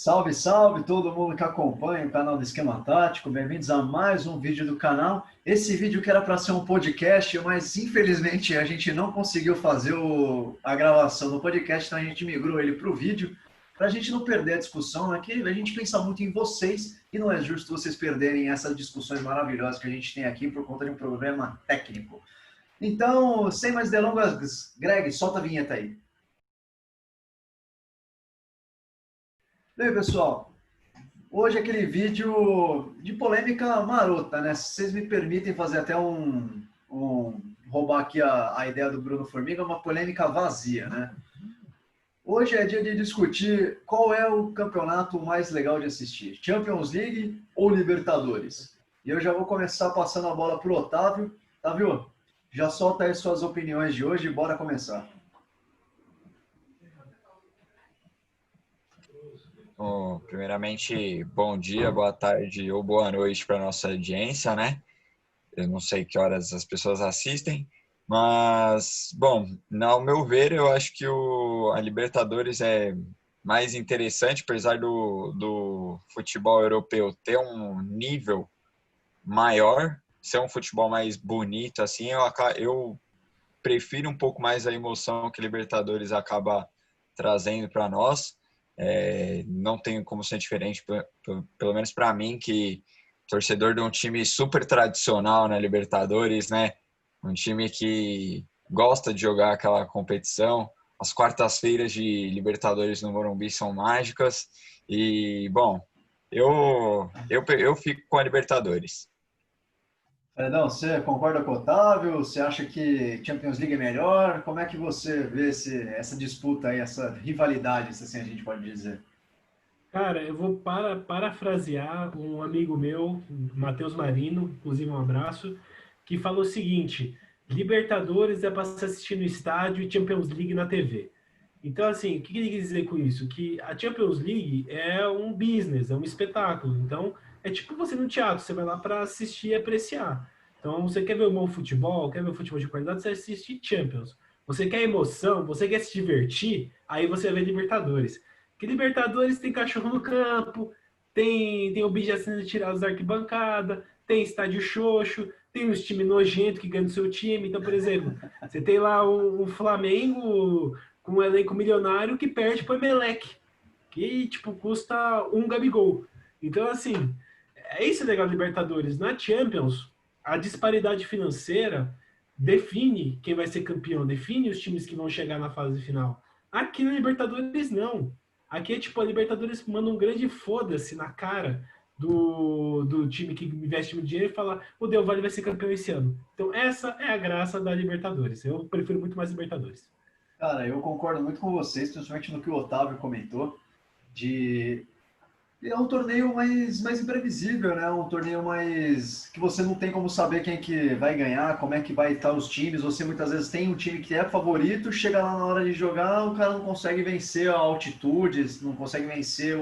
Salve, salve todo mundo que acompanha o canal do Esquema Tático. Bem-vindos a mais um vídeo do canal. Esse vídeo que era para ser um podcast, mas infelizmente a gente não conseguiu fazer a gravação do podcast, então a gente migrou ele para o vídeo, para a gente não perder a discussão, né? Que a gente pensa muito em vocês e não é justo vocês perderem essas discussões maravilhosas que a gente tem aqui por conta de um problema técnico. Então, sem mais delongas, Greg, solta a vinheta aí. Bem, pessoal, hoje é aquele vídeo de polêmica marota, né? Se vocês me permitem fazer até roubar aqui a ideia do Bruno Formiga, uma polêmica vazia, né? Hoje é dia de discutir qual é o campeonato mais legal de assistir, Champions League ou Libertadores. E eu já vou começar passando a bola para o Otávio. Otávio, já solta aí suas opiniões de hoje e bora começar. Bom, primeiramente, bom dia, boa tarde ou boa noite para a nossa audiência, né? Eu não sei que horas as pessoas assistem, mas, bom, ao meu ver, eu acho que a Libertadores é mais interessante, apesar do futebol europeu ter um nível maior, ser um futebol mais bonito, assim, eu prefiro um pouco mais a emoção que a Libertadores acaba trazendo para nós. Não tem como ser diferente, pelo menos para mim, que torcedor de um time super tradicional na Libertadores, né? Um time que gosta de jogar aquela competição. As quartas-feiras de Libertadores no Morumbi são mágicas. E, bom, eu fico com a Libertadores. Fredão, você concorda com o Otávio? Você acha que Champions League é melhor? Como é que você vê essa disputa aí, essa rivalidade, se assim a gente pode dizer? Cara, eu vou parafrasear um amigo meu, Matheus Marino, inclusive um abraço, que falou o seguinte: Libertadores é para se assistir no estádio e Champions League na TV. Então, assim, o que ele quer dizer com isso? Que a Champions League é um business, é um espetáculo. Então, é tipo você no teatro, você vai lá para assistir e apreciar. Então, você quer ver um bom futebol, quer ver um futebol de qualidade, você assiste Champions. Você quer emoção, você quer se divertir, aí você vê Libertadores. Que Libertadores tem cachorro no campo, tem objetos sendo tirados da arquibancada, tem estádio xoxo, tem os times nojentos que ganham do seu time. Então, por exemplo, você tem lá um Flamengo com um elenco milionário que perde para o Emelec, que tipo, custa um Gabigol. Então, assim, é isso legal da Libertadores. Na Champions, a disparidade financeira define quem vai ser campeão, define os times que vão chegar na fase final. Aqui na Libertadores, não. Aqui é tipo, a Libertadores manda um grande foda-se na cara do time que investe muito dinheiro e fala: o Del Valle vai ser campeão esse ano. Então, essa é a graça da Libertadores. Eu prefiro muito mais Libertadores. Cara, eu concordo muito com vocês, principalmente no que o Otávio comentou, de é um torneio mais imprevisível, né? Um torneio mais que você não tem como saber quem que vai ganhar, como é que vai estar os times. Você muitas vezes tem um time que é favorito, chega lá na hora de jogar, o cara não consegue vencer a altitude, não consegue vencer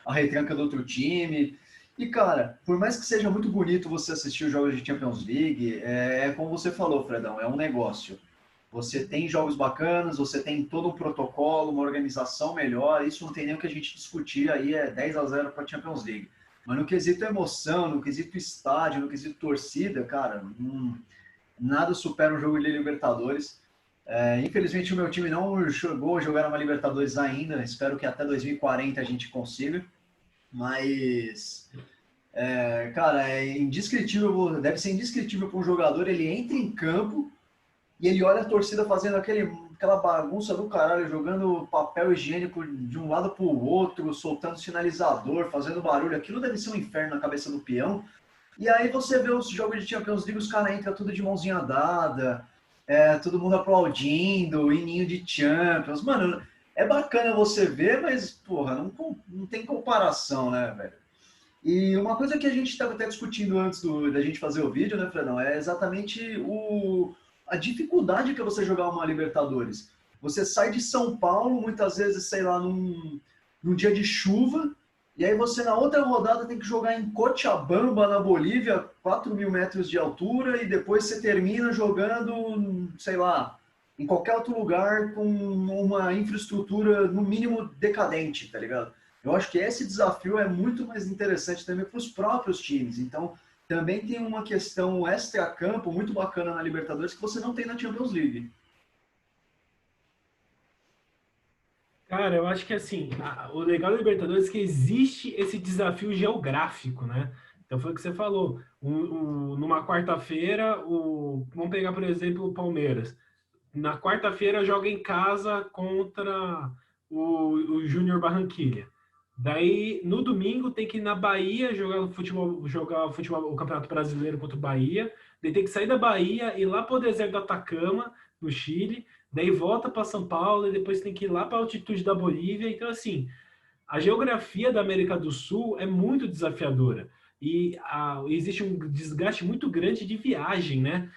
a retranca do outro time. E, cara, por mais que seja muito bonito você assistir os jogos de Champions League, é como você falou, Fredão, é um negócio. Você tem jogos bacanas, você tem todo um protocolo, uma organização melhor, isso não tem nem o que a gente discutir aí, é 10-0 para a Champions League. Mas no quesito emoção, no quesito estádio, no quesito torcida, cara, nada supera um jogo de Libertadores. Infelizmente o meu time não chegou a jogar uma Libertadores ainda, espero que até 2040 a gente consiga, mas cara, é indescritível, deve ser indescritível para um jogador, ele entra em campo e ele olha a torcida fazendo aquela bagunça do caralho, jogando papel higiênico de um lado para o outro, soltando sinalizador, fazendo barulho. Aquilo deve ser um inferno na cabeça do peão. E aí você vê os jogos de Champions League, os caras entram tudo de mãozinha dada, todo mundo aplaudindo, hininho de Champions. Mano, é bacana você ver, mas, porra, não tem comparação, né, velho? E uma coisa que a gente estava até discutindo antes da gente fazer o vídeo, né, Fredão, é exatamente a dificuldade que é você jogar uma Libertadores. Você sai de São Paulo, muitas vezes, sei lá, num dia de chuva, e aí você na outra rodada tem que jogar em Cochabamba, na Bolívia, 4.000 metros de altura, e depois você termina jogando, sei lá, em qualquer outro lugar com uma infraestrutura, no mínimo, decadente, tá ligado? Eu acho que esse desafio é muito mais interessante também para os próprios times. Então, também tem uma questão extra-campo muito bacana na Libertadores que você não tem na Champions League. Cara, eu acho que assim, o legal da Libertadores é que existe esse desafio geográfico, né? Então foi o que você falou. Numa quarta-feira, vamos pegar, por exemplo, o Palmeiras. Na quarta-feira joga em casa contra o Júnior Barranquilla. Daí, no domingo, tem que ir na Bahia jogar o futebol, o Campeonato Brasileiro contra o Bahia. Daí tem que sair da Bahia, ir lá para o deserto do Atacama, no Chile. Daí volta para São Paulo e depois tem que ir lá para a altitude da Bolívia. Então, assim, a geografia da América do Sul é muito desafiadora. E existe um desgaste muito grande de viagem, né?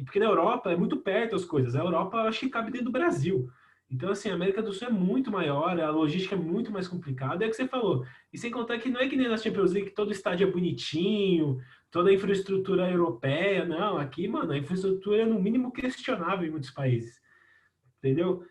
Porque na Europa é muito perto as coisas. A Europa acho que cabe dentro do Brasil. Então, assim, a América do Sul é muito maior, a logística é muito mais complicada, é o que você falou. E sem contar que não é que nem na Champions League, que todo estádio é bonitinho, toda a infraestrutura europeia. Não, aqui, mano, a infraestrutura é no mínimo questionável em muitos países. Entendeu?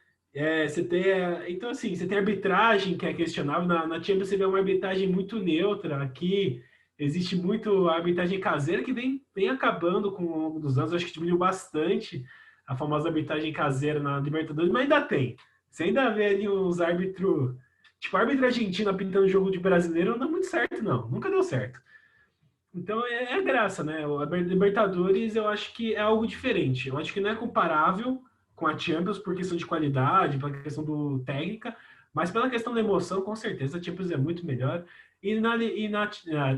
Então, assim, você tem arbitragem que é questionável. Na Champions você vê uma arbitragem muito neutra. Aqui existe muito arbitragem caseira que vem acabando com o longo dos anos. Eu acho que diminuiu bastante a famosa arbitragem caseira na Libertadores, mas ainda tem. Você ainda vê ali uns árbitros. Tipo, árbitro argentino pintando jogo de brasileiro não dá muito certo, não. Nunca deu certo. Então é a graça, né? A Libertadores eu acho que é algo diferente. Eu acho que não é comparável com a Champions por questão de qualidade, pela questão do técnica, mas pela questão da emoção, com certeza a Champions é muito melhor.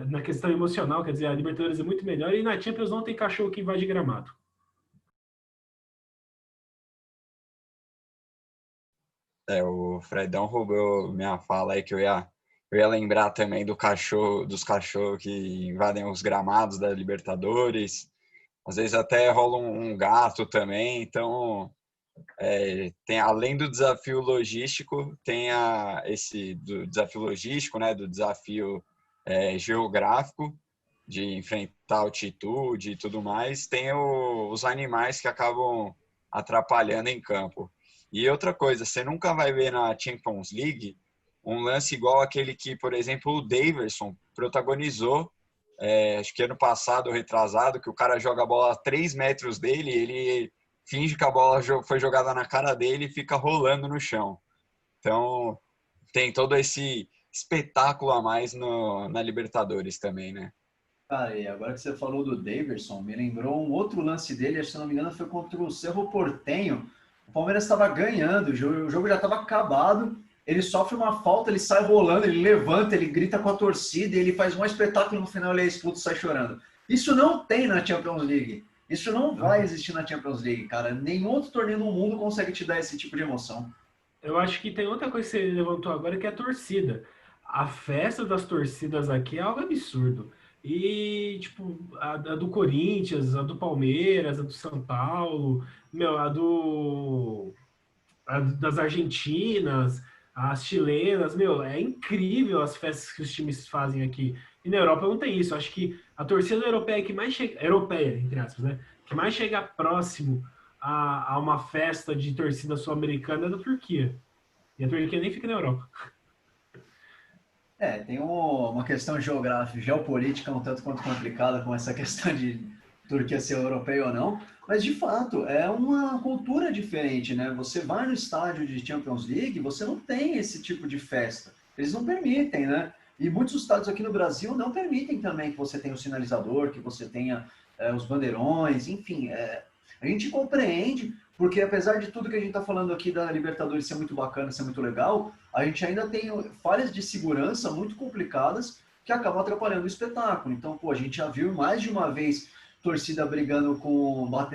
Na questão emocional, quer dizer, a Libertadores é muito melhor e na Champions não tem cachorro que invade gramado. O Fredão roubou minha fala aí que eu ia lembrar também dos cachorros que invadem os gramados da Libertadores. Às vezes até rola um gato também. Então, tem, além do desafio logístico, tem esse do desafio logístico, né, do desafio geográfico, de enfrentar altitude e tudo mais. Tem os animais que acabam atrapalhando em campo. E outra coisa, você nunca vai ver na Champions League um lance igual aquele que, por exemplo, o Daverson protagonizou, acho que ano passado ou retrasado, que o cara joga a bola a 3 metros dele, ele finge que a bola foi jogada na cara dele e fica rolando no chão. Então, tem todo esse espetáculo a mais na Libertadores também, né? Cara, e agora que você falou do Daverson, me lembrou um outro lance dele, se não me engano, foi contra o Cerro Porteño. O Palmeiras estava ganhando, o jogo já estava acabado. Ele sofre uma falta, ele sai rolando, ele levanta, ele grita com a torcida, e ele faz um espetáculo no final, ele é expulso e sai chorando. Isso não tem na Champions League. Isso não vai existir na Champions League, cara. Nenhum outro torneio no mundo consegue te dar esse tipo de emoção. Eu acho que tem outra coisa que você levantou agora que é a torcida. A festa das torcidas aqui é algo absurdo. E, tipo, a do Corinthians, a do Palmeiras, a do São Paulo, meu, das Argentinas, as chilenas, meu, é incrível as festas que os times fazem aqui. E na Europa não tem isso. Eu acho que a torcida europeia que mais chega, europeia, entre aspas, né? Que mais chega próximo a uma festa de torcida sul-americana é da Turquia. E a Turquia nem fica na Europa. Tem uma questão geográfica, geopolítica um tanto quanto complicada com essa questão de Turquia ser europeia ou não, mas de fato é uma cultura diferente, né? Você vai no estádio de Champions League, você não tem esse tipo de festa. Eles não permitem, né? E muitos estádios aqui no Brasil não permitem também que você tenha o sinalizador, que você tenha os bandeirões, enfim. A gente compreende, porque apesar de tudo que a gente está falando aqui da Libertadores ser muito bacana, ser muito legal, a gente ainda tem falhas de segurança muito complicadas que acabam atrapalhando o espetáculo. Então, pô, a gente já viu mais de uma vez torcida brigando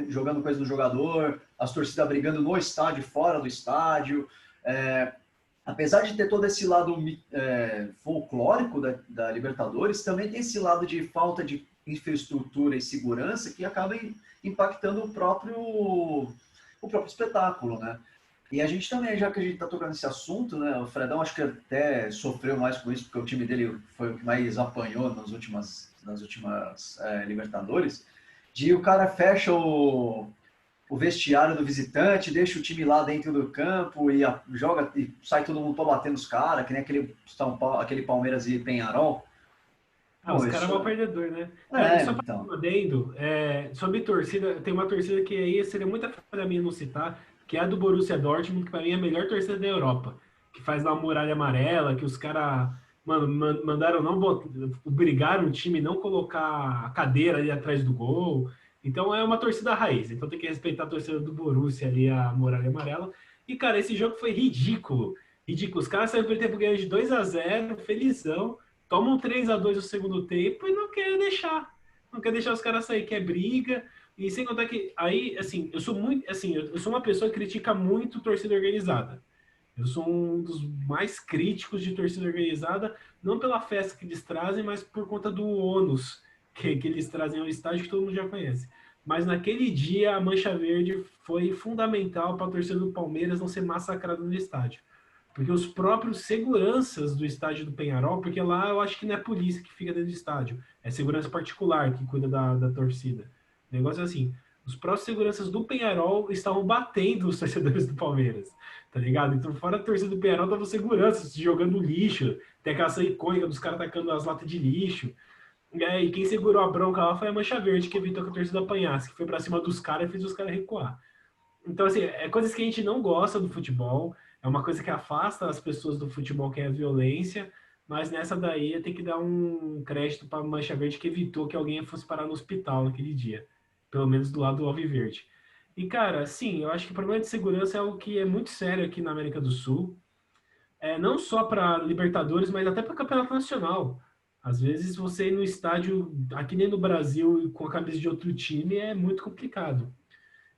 jogando coisa no jogador, as torcidas brigando no estádio, fora do estádio. Apesar de ter todo esse lado folclórico da Libertadores, também tem esse lado de falta de infraestrutura e segurança que acaba impactando o próprio espetáculo, né? E a gente também, já que a gente está tocando nesse assunto, né? O Fredão acho que até sofreu mais com isso, porque o time dele foi o que mais apanhou nas últimas Libertadores, de o cara fecha o o vestiário do visitante, deixa o time lá dentro do campo e joga e sai todo mundo para bater nos caras, que nem aquele Palmeiras e Penharol. Os caras é mal perdedor, né? É, Só para então. um adendo, sobre torcida, tem uma torcida que aí seria muita falha minha não citar, que é a do Borussia Dortmund, que para mim é a melhor torcida da Europa, que faz lá uma muralha amarela, que os caras, mano, mandaram não obrigaram o time não colocar a cadeira ali atrás do gol. Então é uma torcida raiz, então tem que respeitar a torcida do Borussia ali, a muralha amarela. E, cara, esse jogo foi ridículo. Ridículo. Os caras saíram pelo tempo ganhando de 2-0, felizão. Tomam 3-2 no segundo tempo e não quer deixar. Não quer deixar os caras sair, quer briga. E sem contar que aí, assim, eu sou muito, assim, eu sou uma pessoa que critica muito torcida organizada. Eu sou um dos mais críticos de torcida organizada, não pela festa que eles trazem, mas por conta do ônus que eles trazem ao estádio, que todo mundo já conhece. Mas naquele dia, a Mancha Verde foi fundamental para a torcida do Palmeiras não ser massacrada no estádio. Porque os próprios seguranças do estádio do Penharol, porque lá eu acho que não é polícia que fica dentro do estádio, é segurança particular que cuida da torcida. O negócio é assim, os próprios seguranças do Penharol estavam batendo os torcedores do Palmeiras, tá ligado? Então fora a torcida do Penharol, tava segurança se jogando lixo, tem aquela cena icônica dos caras atacando as latas de lixo. E quem segurou a bronca lá foi a Mancha Verde, que evitou que a torcida apanhasse, que foi pra cima dos caras e fez os caras recuar. Então, assim, é coisas que a gente não gosta do futebol, é uma coisa que afasta as pessoas do futebol, que é a violência, mas nessa daí tem que dar um crédito para a Mancha Verde, que evitou que alguém fosse parar no hospital naquele dia, pelo menos do lado do Alviverde. E, cara, sim, eu acho que o problema de segurança é algo que é muito sério aqui na América do Sul, não só para Libertadores, mas até para o Campeonato Nacional. Às vezes você ir no estádio, aqui nem no Brasil, com a camisa de outro time, é muito complicado.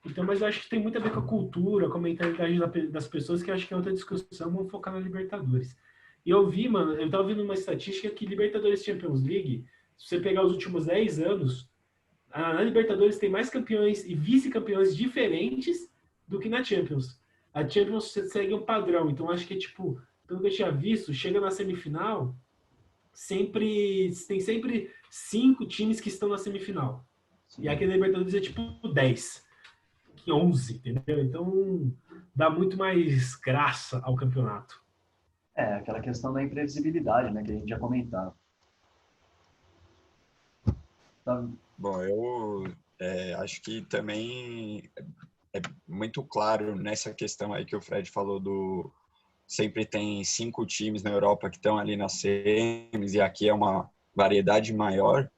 Então, mas eu acho que tem muito a ver com a cultura, com a mentalidade das pessoas, que eu acho que é outra discussão, vamos focar na Libertadores. E eu vi, mano, eu tava vendo uma estatística que Libertadores Champions League, se você pegar os últimos 10 anos, na Libertadores tem mais campeões e vice-campeões diferentes do que na Champions. A Champions segue um padrão, então acho que, tipo, pelo que eu tinha visto, chega na semifinal, tem sempre 5 times que estão na semifinal. Sim. E aqui na Libertadores é tipo 10. 11, entendeu? Então dá muito mais graça ao campeonato. Aquela questão da imprevisibilidade, né, que a gente já comentava. Tá. Bom, eu acho que também é muito claro nessa questão aí que o Fred falou sempre tem 5 times na Europa que estão ali nas semis e aqui é uma variedade maior.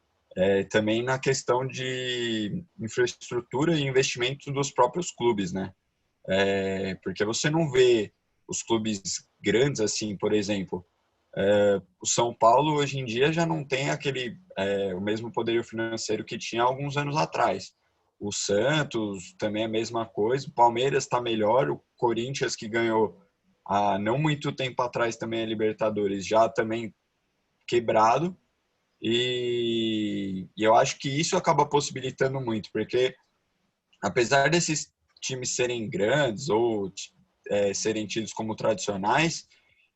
Também na questão de infraestrutura e investimento dos próprios clubes, né? Porque você não vê os clubes grandes assim, por exemplo, o São Paulo hoje em dia já não tem o mesmo poderio financeiro que tinha alguns anos atrás. O Santos também é a mesma coisa, o Palmeiras está melhor, o Corinthians que ganhou há não muito tempo atrás também a Libertadores já também quebrado. E eu acho que isso acaba possibilitando muito, porque apesar desses times serem grandes ou serem tidos como tradicionais,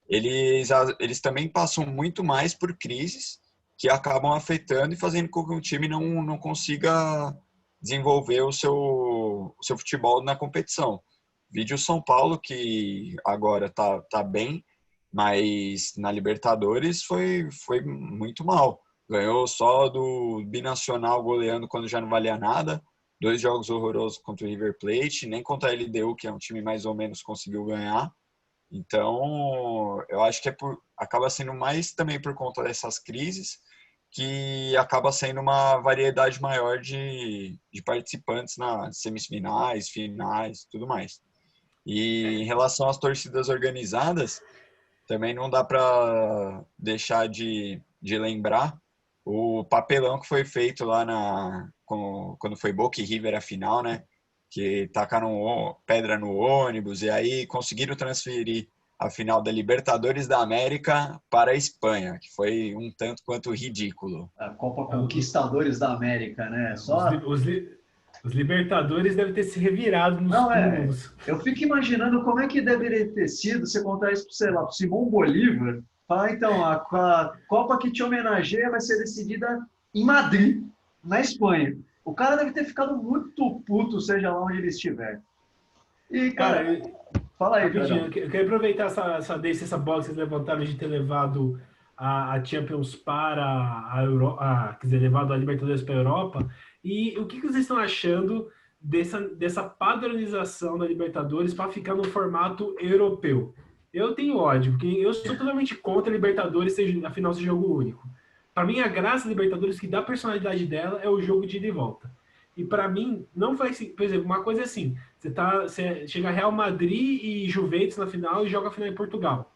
eles também passam muito mais por crises que acabam afetando e fazendo com que o time não consiga desenvolver o seu futebol na competição. Vídeo São Paulo, que agora tá bem, mas na Libertadores foi muito mal. Ganhou só do Binacional goleando quando já não valia nada. 2 jogos horrorosos contra o River Plate. Nem contra a LDU, que é um time mais ou menos, conseguiu ganhar. Então, eu acho que acaba sendo mais também por conta dessas crises que acaba sendo uma variedade maior de participantes nas semifinais, finais, tudo mais. E em relação às torcidas organizadas, também não dá para deixar de lembrar o papelão que foi feito lá quando foi Boca e River a final, né? Que tacaram pedra no ônibus e aí conseguiram transferir a final da Libertadores da América para a Espanha, que foi um tanto quanto ridículo. A Copa Conquistadores da América, né? Os Libertadores devem ter se revirado nos túmulos. Eu fico imaginando como é que deveria ter sido você contar isso, sei lá, para Simão Bolívar. Falar, então, a Copa que te homenageia vai ser decidida em Madrid, na Espanha. O cara deve ter ficado muito puto, seja lá onde ele estiver. E, Cara, cara, fala aí, rapidinho, Fredão. eu quero aproveitar essa bola que vocês levantaram de ter levado a Champions para a Europa, quer dizer, levado a Libertadores para a Europa. E o que vocês estão achando dessa padronização da Libertadores para ficar no formato europeu? Eu tenho ódio, porque eu sou totalmente contra a Libertadores, a final ser jogo único. Para mim, a graça da Libertadores, que dá a personalidade dela, é o jogo de ida e volta. E para mim, não faz sentido. Por exemplo, uma coisa é assim: você chega Real Madrid e Juventus na final e joga a final em Portugal.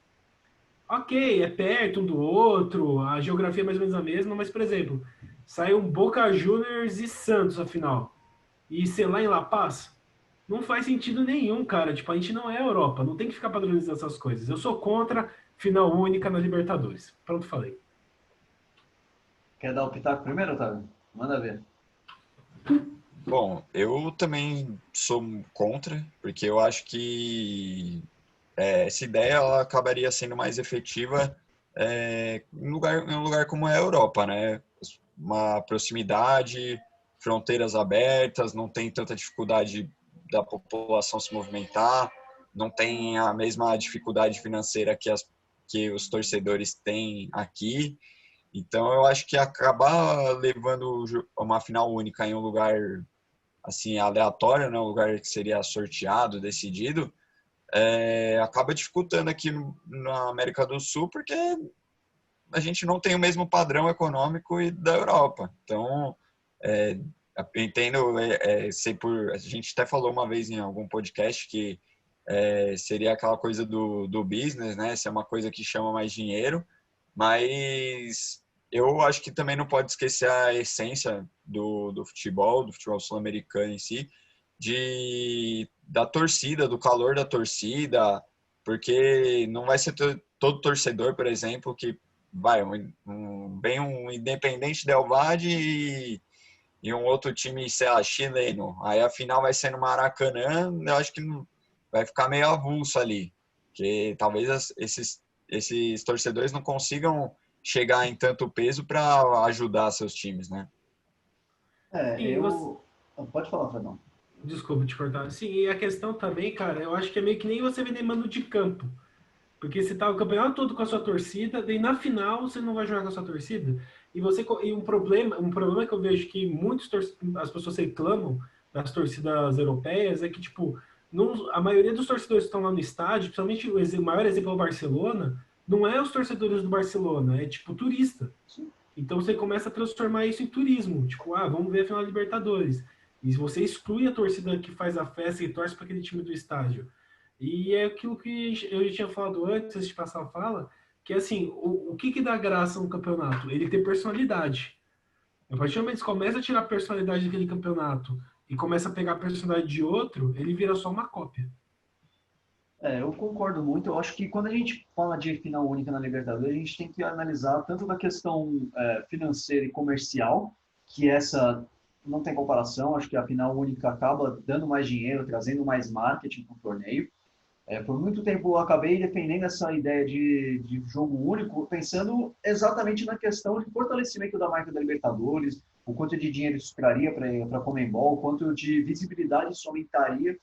Ok, é perto um do outro, a geografia é mais ou menos a mesma, mas, por exemplo, sai um Boca Juniors e Santos a final. E sei lá em La Paz, não faz sentido nenhum, cara. Tipo, a gente não é Europa, não tem que ficar padronizando essas coisas. Eu sou contra final única na Libertadores. Pronto, falei. Quer dar o pitaco primeiro, Otávio? Manda ver. Bom, eu também sou contra, porque eu acho que essa ideia ela acabaria sendo mais efetiva em um lugar como é a Europa, né? Uma proximidade, fronteiras abertas, não tem tanta dificuldade da população se movimentar, não tem a mesma dificuldade financeira que os torcedores têm aqui. Então, eu acho que acabar levando uma final única em um lugar assim aleatório, né, um lugar que seria sorteado, decidido, acaba dificultando aqui na América do Sul, porque a gente não tem o mesmo padrão econômico da Europa. Então, é, eu entendo, a gente até falou uma vez em algum podcast que seria aquela coisa do business, né? Ser uma coisa que chama mais dinheiro, mas eu acho que também não pode esquecer a essência do futebol sul-americano em si, da torcida, do calor da torcida, porque não vai ser todo torcedor, por exemplo, que vem um Independente Del Valle e um outro time, sei lá, chileno. Aí a final vai ser no Maracanã, eu acho que vai ficar meio avulso ali, porque talvez esses torcedores não consigam chegar em tanto peso para ajudar seus times, né? E você, Pode falar, Fredão. desculpa te cortar. Sim, e a questão também, cara, eu acho que é meio que nem você vender mando de campo. Porque você tá o campeonato todo com a sua torcida, daí na final você não vai jogar com a sua torcida. E um problema que eu vejo que as pessoas reclamam das torcidas europeias é que, tipo, não, a maioria dos torcedores que estão lá no estádio, principalmente o maior exemplo é o Barcelona, não é os torcedores do Barcelona, é tipo turista. Então você começa a transformar isso em turismo. Tipo, vamos ver a final da Libertadores. E você exclui a torcida que faz a festa e torce para aquele time do estádio. E é aquilo que eu já tinha falado antes de passar a fala, que é assim, o que dá graça no campeonato? Ele ter personalidade. A partir do momento que você começa a tirar a personalidade daquele campeonato e começa a pegar a personalidade de outro, ele vira só uma cópia. Eu concordo muito. Eu acho que quando a gente fala de final única na Libertadores, a gente tem que analisar tanto da questão financeira e comercial, que essa não tem comparação. Acho que a final única acaba dando mais dinheiro, trazendo mais marketing para o torneio. Por muito tempo eu acabei defendendo essa ideia de jogo único, pensando exatamente na questão de fortalecimento da marca da Libertadores, o quanto de dinheiro isso traria para a Conmebol, o quanto de visibilidade isso aumentaria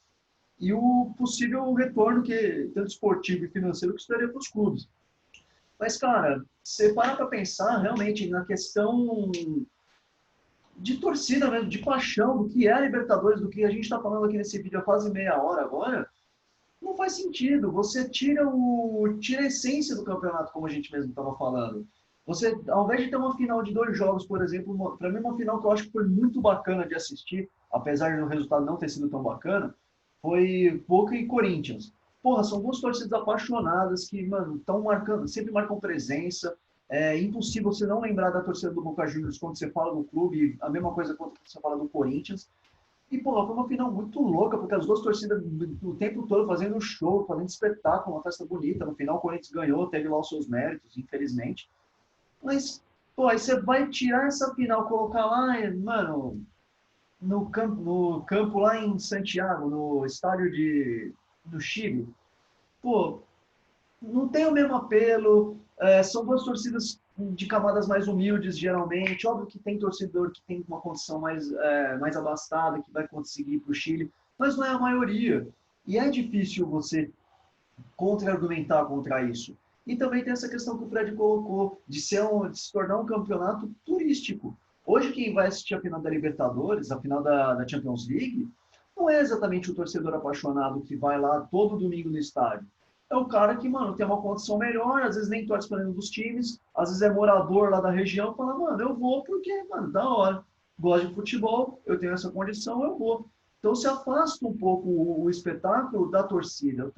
e o possível retorno que tanto esportivo e financeiro que isso daria para os clubes. Mas, cara, você para pensar realmente na questão de torcida mesmo, de paixão, do que é a Libertadores, do que a gente está falando aqui nesse vídeo há quase meia hora agora, não faz sentido. Você tira a essência do campeonato, como a gente mesmo estava falando. Você, ao invés de ter uma final de 2 jogos, por exemplo, para mim uma final que eu acho que foi muito bacana de assistir, apesar do resultado não ter sido tão bacana, foi Boca e Corinthians. Porra, são duas torcidas apaixonadas que, mano, estão marcando, sempre marcam presença. É impossível você não lembrar da torcida do Boca Juniors quando você fala do clube, a mesma coisa quando você fala do Corinthians. E, pô, foi uma final muito louca, porque as duas torcidas o tempo todo fazendo show, fazendo espetáculo, uma festa bonita. No final, o Corinthians ganhou, teve lá os seus méritos, infelizmente. Mas, pô, aí você vai tirar essa final, colocar lá, mano, no campo lá em Santiago, no estádio do Chile. Pô, não tem o mesmo apelo. São duas torcidas de camadas mais humildes, geralmente. Óbvio que tem torcedor que tem uma condição mais abastada, que vai conseguir ir para o Chile, mas não é a maioria. E é difícil você contra-argumentar contra isso. E também tem essa questão que o Fred colocou, de se tornar um campeonato turístico. Hoje, quem vai assistir a final da Libertadores, a final da Champions League, não é exatamente o torcedor apaixonado que vai lá todo domingo no estádio. É o cara que, mano, tem uma condição melhor, às vezes nem torce para nenhum dos times, às vezes é morador lá da região, fala, mano, eu vou porque, mano, da hora. Gosto de futebol, eu tenho essa condição, eu vou. Então se afasta um pouco o espetáculo da torcida.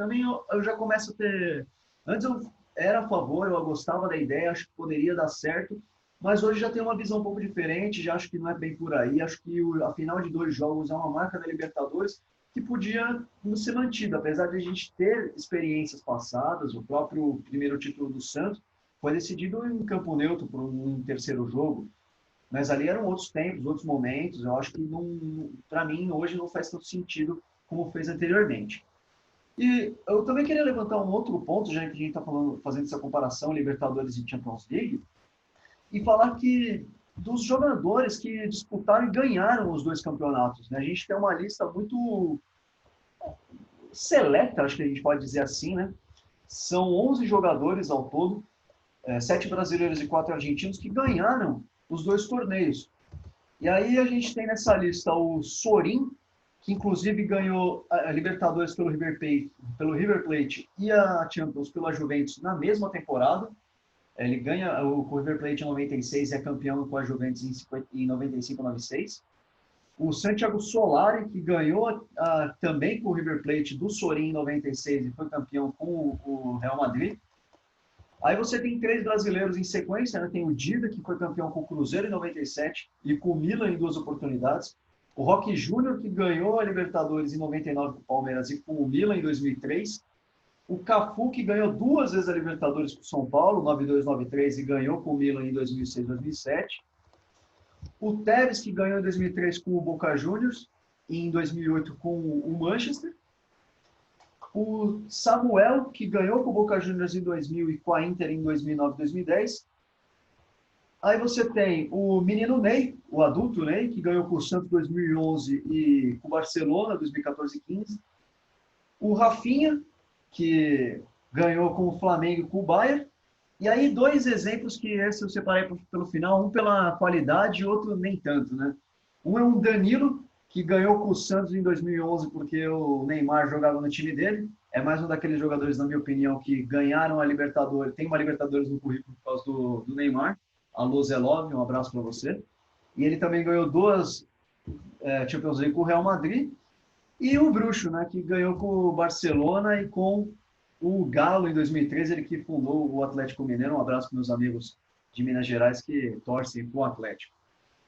Eu já começo a ter... Antes eu era a favor, eu gostava da ideia, acho que poderia dar certo, mas hoje já tenho uma visão um pouco diferente, já acho que não é bem por aí, acho que a final de 2 jogos é uma marca da Libertadores que podia não ser mantida, apesar de a gente ter experiências passadas, o próprio primeiro título do Santos foi decidido em campo neutro por um terceiro jogo, mas ali eram outros tempos, outros momentos, eu acho que para mim hoje não faz tanto sentido como fez anteriormente. E eu também queria levantar um outro ponto, já que a gente está fazendo essa comparação Libertadores e Champions League, e falar que dos jogadores que disputaram e ganharam os 2 campeonatos. Né? A gente tem uma lista muito seleta, acho que a gente pode dizer assim, né? São 11 jogadores ao todo, 7 brasileiros e 4 argentinos que ganharam os 2 torneios. E aí a gente tem nessa lista o Sorin, que inclusive ganhou a Libertadores pelo River Plate e a Champions pela Juventus na mesma temporada. Ele ganha o River Plate em 96 e é campeão com a Juventus em 95-96. O Santiago Solari, que ganhou também com o River Plate do Sorin em 96 e foi campeão com o Real Madrid. Aí você tem 3 brasileiros em sequência, né? Tem o Dida, que foi campeão com o Cruzeiro em 97 e com o Milan em 2 oportunidades. O Roque Júnior, que ganhou a Libertadores em 99 com o Palmeiras e com o Milan em 2003. O Cafu, que ganhou 2 vezes a Libertadores com o São Paulo, 92, 93, e ganhou com o Milan em 2006, 2007. O Tevez, que ganhou em 2003 com o Boca Juniors e em 2008 com o Manchester. O Samuel, que ganhou com o Boca Juniors em 2000 e com a Inter em 2009, 2010. Aí você tem o menino Ney, o adulto Ney, que ganhou com o Santos 2011 e com o Barcelona 2014 e 15. O Rafinha, que ganhou com o Flamengo e com o Bayern. E aí 2 exemplos que esse eu separei pelo final, um pela qualidade e outro nem tanto, né? Um é um Danilo, que ganhou com o Santos em 2011 porque o Neymar jogava no time dele. É mais um daqueles jogadores, na minha opinião, que ganharam a Libertadores, tem uma Libertadores no currículo por causa do Neymar. Alô, Zelov, um abraço para você. E ele também ganhou 2 Champions League com o Real Madrid. E o Bruxo, né, que ganhou com o Barcelona e com o Galo em 2013, ele que fundou o Atlético Mineiro. Um abraço para meus amigos de Minas Gerais que torcem para o Atlético.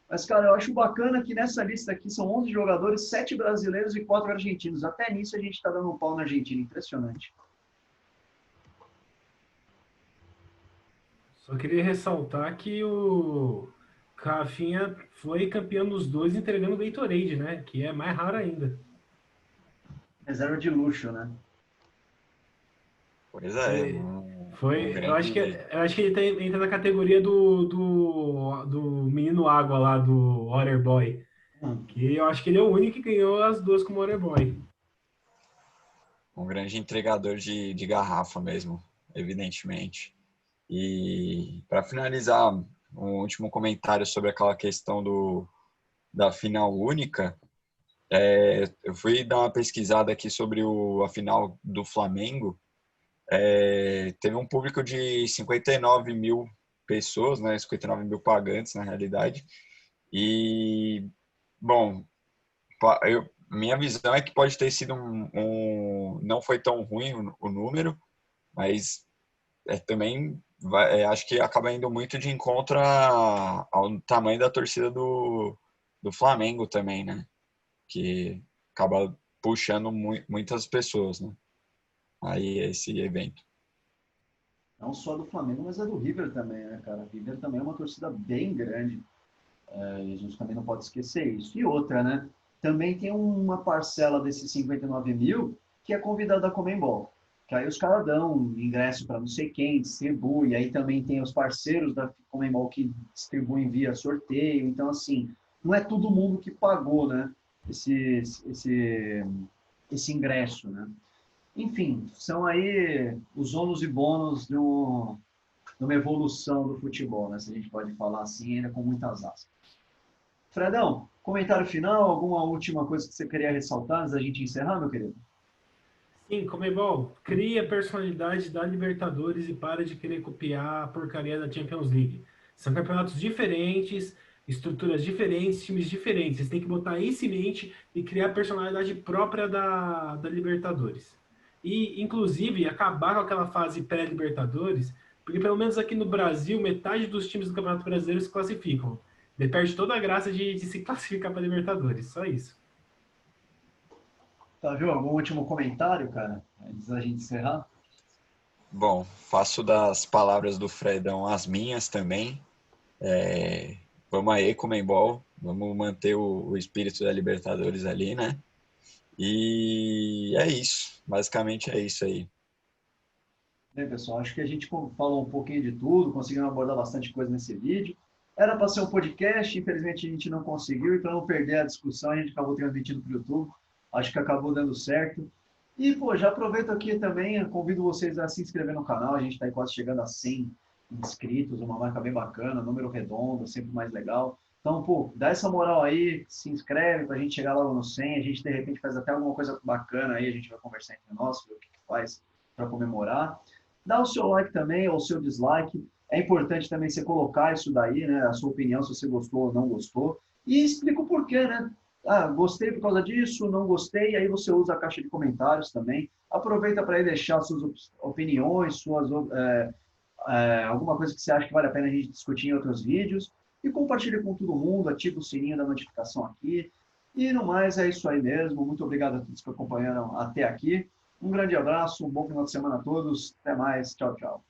Mas, cara, eu acho bacana que nessa lista aqui são 11 jogadores, 7 brasileiros e 4 argentinos. Até nisso a gente está dando um pau na Argentina. Impressionante. Só queria ressaltar que o Rafinha foi campeão dos 2 entregando o Gatorade, né? Que é mais raro ainda. Reserva de luxo, né? Pois é, Eu acho que ele entra na categoria do menino água lá, do Water Boy. Que eu acho que ele é o único que ganhou as 2 como Water Boy. um grande entregador de garrafa mesmo, evidentemente. E para finalizar, um último comentário sobre aquela questão da final única. Eu fui dar uma pesquisada aqui sobre a final do Flamengo. Teve um público de 59 mil pessoas, né? 59 mil pagantes, na realidade. E, bom, minha visão é que pode ter sido não foi tão ruim o número, mas também acho que acaba indo muito de encontro ao tamanho da torcida do Flamengo também, né? Que acaba puxando muitas pessoas, né? Aí esse evento. Não só do Flamengo, mas é do River também, né, cara? O River também é uma torcida bem grande. E a gente também não pode esquecer isso. E outra, né? Também tem uma parcela desses 59 mil que é convidada da Conmebol. que aí os caras dão ingresso para não sei quem, distribui, aí também tem os parceiros da Conmebol que distribuem via sorteio, então assim, não é todo mundo que pagou, né, esse ingresso, né. Enfim, são aí os ônus e bônus de uma evolução do futebol, né, se a gente pode falar assim, ainda com muitas aspas. Fredão, comentário final, alguma última coisa que você queria ressaltar antes da gente encerrar, meu querido? Sim, Comebol, cria a personalidade da Libertadores e para de querer copiar a porcaria da Champions League. São campeonatos diferentes, estruturas diferentes, times diferentes. Vocês têm que botar isso em mente e criar a personalidade própria da Libertadores. E, inclusive, acabar com aquela fase pré-Libertadores, porque pelo menos aqui no Brasil, metade dos times do Campeonato Brasileiro se classificam. Ele perde toda a graça de se classificar para Libertadores, só isso. Tá, viu? Algum último comentário, cara? Antes da gente encerrar? Bom, faço das palavras do Fredão as minhas também. Vamos aí, Conmebol, vamos manter o espírito da Libertadores ali, né? E é isso, basicamente é isso aí. Bem, pessoal, acho que a gente falou um pouquinho de tudo, conseguimos abordar bastante coisa nesse vídeo. Era para ser um podcast, infelizmente a gente não conseguiu, então não perder a discussão, a gente acabou transmitindo para o YouTube. Acho que acabou dando certo. E, pô, já aproveito aqui também, convido vocês a se inscrever no canal, a gente está quase chegando a 100 inscritos, uma marca bem bacana, número redondo, sempre mais legal. Então, pô, dá essa moral aí, se inscreve para a gente chegar logo no 100, a gente de repente faz até alguma coisa bacana aí, a gente vai conversar entre nós, ver o que faz para comemorar. Dá o seu like também, ou o seu dislike. É importante também você colocar isso daí, né? A sua opinião, se você gostou ou não gostou. E explica o porquê, né? Ah, gostei por causa disso, não gostei. Aí você usa a caixa de comentários também. Aproveita para deixar suas opiniões, alguma coisa que você acha que vale a pena a gente discutir em outros vídeos. E compartilha com todo mundo, ativa o sininho da notificação aqui. E no mais, é isso aí mesmo. Muito obrigado a todos que acompanharam até aqui. Um grande abraço, um bom final de semana a todos. Até mais. Tchau, tchau.